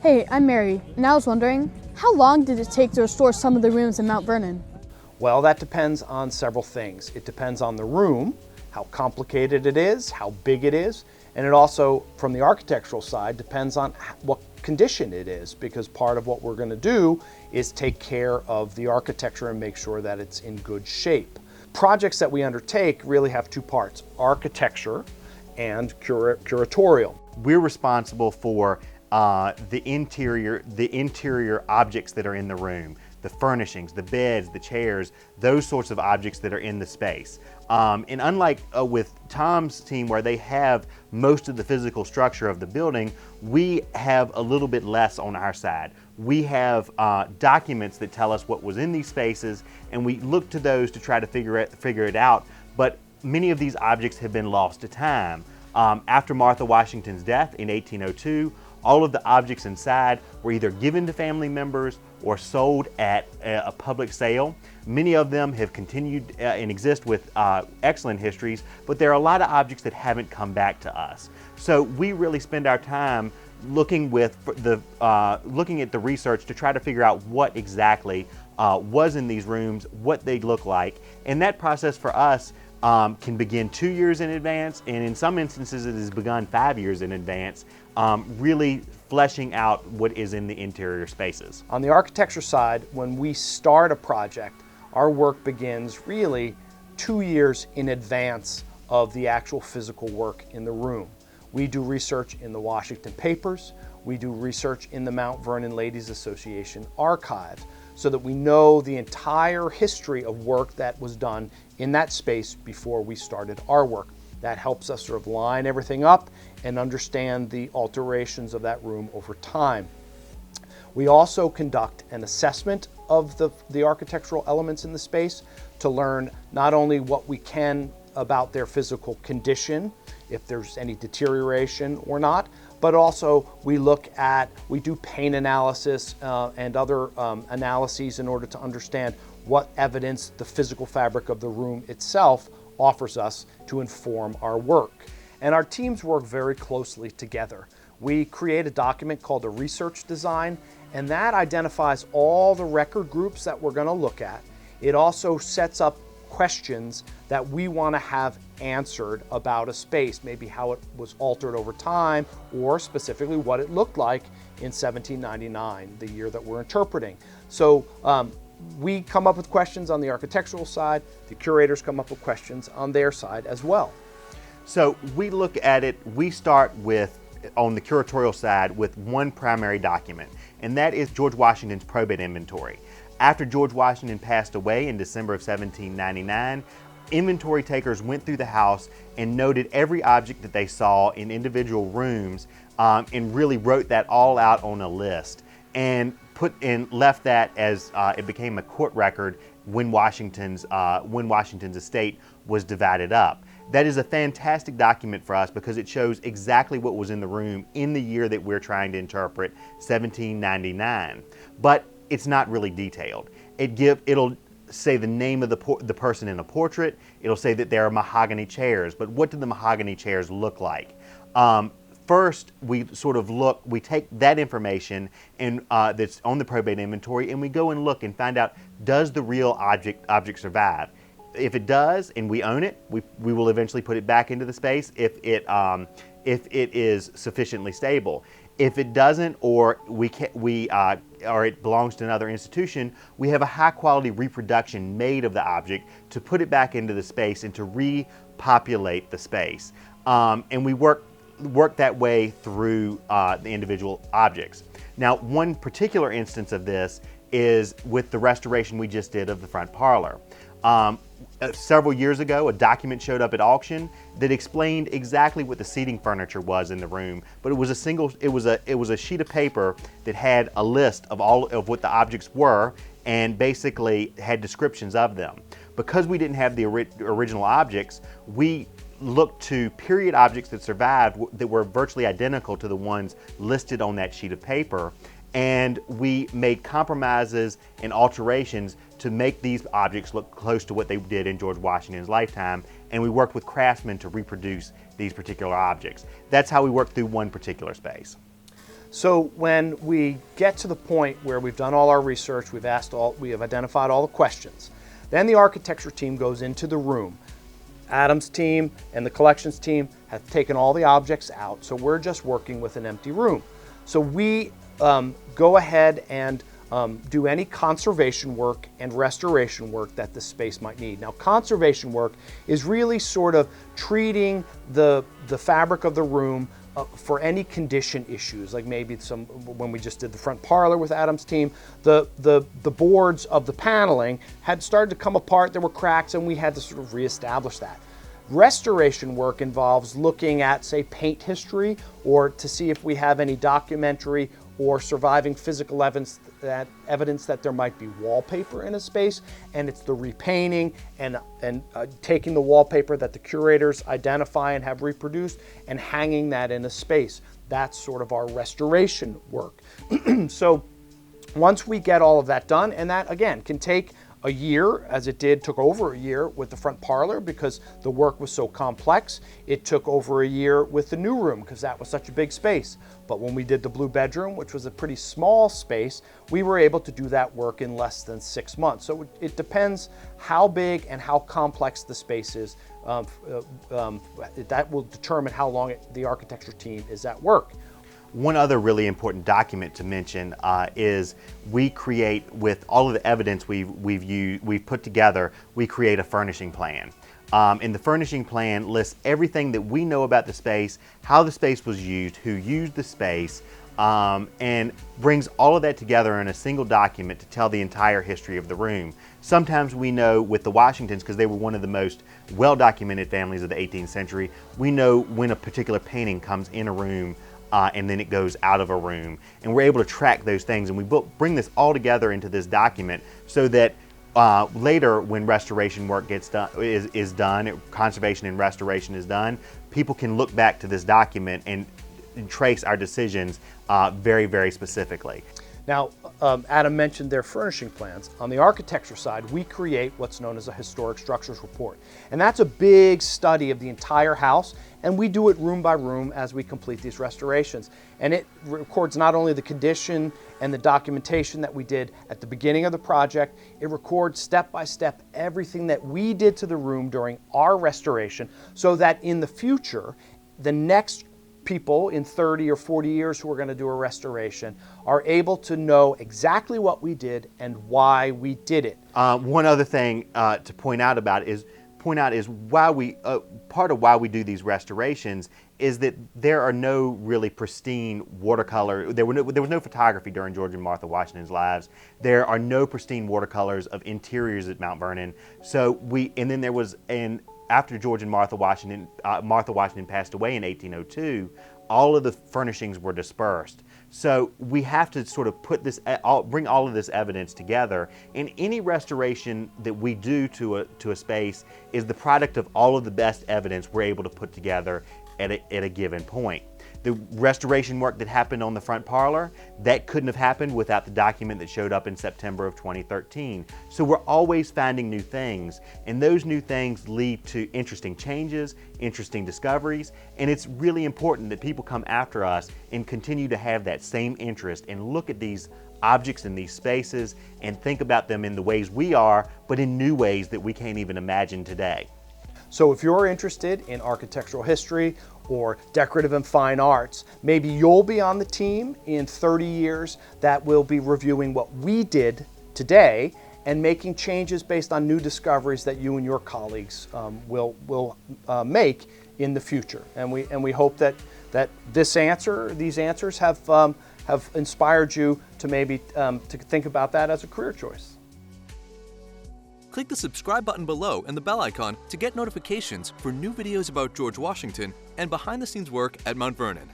Hey, I'm Mary, and I was wondering, how long did it take to restore some of the rooms in Mount Vernon? Well, that depends on several things. It depends on the room, how complicated it is, how big it is, and it also, from the architectural side, depends on what condition it is, because part of what we're going to do is take care of the architecture and make sure that it's in good shape. Projects that we undertake really have two parts: architecture and curatorial. We're responsible for the interior objects that are in the room, the furnishings, the beds, the chairs, those sorts of objects that are in the space. And unlike with Tom's team, where they have most of the physical structure of the building, we have a little bit less on our side. We have documents that tell us what was in these spaces, and we look to those to try to figure it out. But many of these objects have been lost to time. After Martha Washington's death in 1802, all of the objects inside were either given to family members or sold at a public sale. Many of them have continued and exist with excellent histories, but there are a lot of objects that haven't come back to us. So we really spend our time looking at the research to try to figure out what exactly was in these rooms, what they look like. And that process for us can begin 2 years in advance, and in some instances it has begun 5 years in advance, really fleshing out what is in the interior spaces. On the architecture side, when we start a project, our work begins really 2 years in advance of the actual physical work in the room. We do research in the Washington papers, we do research in the Mount Vernon Ladies Association archives, so that we know the entire history of work that was done in that space before we started our work. That helps us sort of line everything up and understand the alterations of that room over time. We also conduct an assessment of the architectural elements in the space to learn not only what we can about their physical condition, if there's any deterioration or not, but also we do paint analysis and other analyses in order to understand what evidence the physical fabric of the room itself offers us to inform our work. And our teams work very closely together. We create a document called a research design, and that identifies all the record groups that we're going to look at. It also sets up questions that we want to have answered about a space, maybe how it was altered over time, or specifically what it looked like in 1799, the year that we're interpreting. So we come up with questions on the architectural side, the curators come up with questions on their side as well. So we look at it, we start with, on the curatorial side, with one primary document, and that is George Washington's probate inventory. After George Washington passed away in December of 1799, inventory takers went through the house and noted every object that they saw in individual rooms, and really wrote that all out on a list, and left that as it became a court record when Washington's estate was divided up. That is a fantastic document for us because it shows exactly what was in the room in the year that we're trying to interpret, 1799. But it's not really detailed. It'll say the name of the person in a portrait. It'll say that there are mahogany chairs, but what do the mahogany chairs look like? First, we take that information and that's on the probate inventory, and we go and look and find out, does the real object survive? If it does, and we own it, we will eventually put it back into the space if it is sufficiently stable. If it doesn't, or it belongs to another institution, we have a high-quality reproduction made of the object to put it back into the space and to repopulate the space. And we work that way through the individual objects. Now, one particular instance of this is with the restoration we just did of the front parlor. Several years ago, a document showed up at auction that explained exactly what the seating furniture was in the room, but it was a sheet of paper that had a list of all of what the objects were and basically had descriptions of them. Because we didn't have the original objects, we looked to period objects that survived that were virtually identical to the ones listed on that sheet of paper, and we made compromises and alterations to make these objects look close to what they did in George Washington's lifetime, and we worked with craftsmen to reproduce these particular objects. That's how we worked through one particular space. So when we get to the point where we've done all our research, we have identified all the questions, then the architecture team goes into the room. Adam's team and the collections team have taken all the objects out, so we're just working with an empty room. So we go ahead and do any conservation work and restoration work that the space might need. Now, conservation work is really sort of treating the fabric of the room for any condition issues, like maybe when we just did the front parlor with Adam's team, the boards of the paneling had started to come apart, there were cracks, and we had to sort of reestablish that. Restoration work involves looking at, say, paint history, or to see if we have any documentary or surviving physical evidence that there might be wallpaper in a space, and it's the repainting and taking the wallpaper that the curators identify and have reproduced and hanging that in a space. That's sort of our restoration work. So once we get all of that done, and that again can take a year, as it took over a year with the front parlor because the work was so complex. It took over a year with the new room because that was such a big space. But when we did the blue bedroom, which was a pretty small space, we were able to do that work in less than 6 months. So it depends how big and how complex the space is. That will determine how long the architecture team is at work. One other really important document to mention is we create, with all of the evidence we've put together, we create a furnishing plan. And the furnishing plan lists everything that we know about the space, how the space was used, who used the space, and brings all of that together in a single document to tell the entire history of the room. Sometimes we know with the Washingtons, because they were one of the most well-documented families of the 18th century, we know when a particular painting comes in a room and then it goes out of a room. And we're able to track those things, and we bring this all together into this document so that later when restoration work is done, conservation and restoration is done, people can look back to this document and trace our decisions very, very specifically. Now, Adam mentioned their furnishing plans. On the architecture side, we create what's known as a historic structures report. And that's a big study of the entire house, and we do it room by room as we complete these restorations. And it records not only the condition and the documentation that we did at the beginning of the project, it records step by step everything that we did to the room during our restoration, so that in the future, the next people in 30 or 40 years who are going to do a restoration are able to know exactly what we did and why we did it. One other thing to point out is why we part of why we do these restorations is that there are no really pristine watercolor. There was no photography during George and Martha Washington's lives. There are no pristine watercolors of interiors at Mount Vernon. So after George and Martha Washington passed away in 1802, all of the furnishings were dispersed. So we have to sort of bring all of this evidence together. And any restoration that we do to a space is the product of all of the best evidence we're able to put together at a given point. The restoration work that happened on the front parlor, that couldn't have happened without the document that showed up in September of 2013. So we're always finding new things, and those new things lead to interesting changes, interesting discoveries, and it's really important that people come after us and continue to have that same interest and look at these objects in these spaces and think about them in the ways we are, but in new ways that we can't even imagine today. So if you're interested in architectural history or decorative and fine arts, maybe you'll be on the team in 30 years that will be reviewing what we did today and making changes based on new discoveries that you and your colleagues will make in the future. And we hope that these answers have inspired you to maybe to think about that as a career choice. Click the subscribe button below and the bell icon to get notifications for new videos about George Washington and behind-the-scenes work at Mount Vernon.